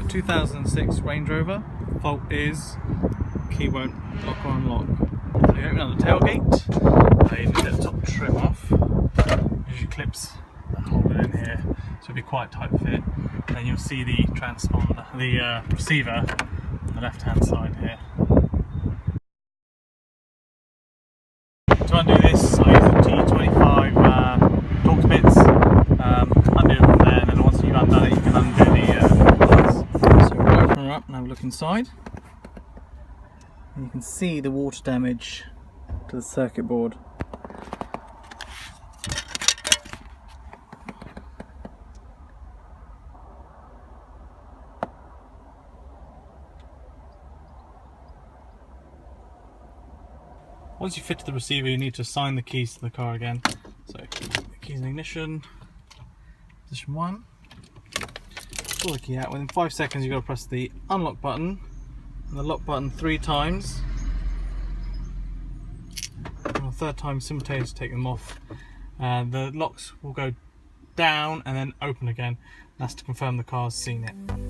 2006 Range Rover. Fault is key won't lock or unlock. So you open up the tailgate, you need the top trim off. Usually clips that hold it in here, so it'll be quite tight fit. Then you'll see the transponder, the receiver on the left hand side here. To undo this, I use the T25 Torx bits. Undo it from there, and then once you've undone it, you can undo the parts. So we'll open her up and have a look inside. And you can see the water damage to the circuit board. Once you've fitted the receiver, you need to assign the keys to the car again. So, keys in ignition, position 1. Pull the key out. Within 5 seconds, you've got to press the unlock button and the lock button 3 times. And the third time, simultaneously take them off. The locks will go down and then open again. That's to confirm the car's seen it.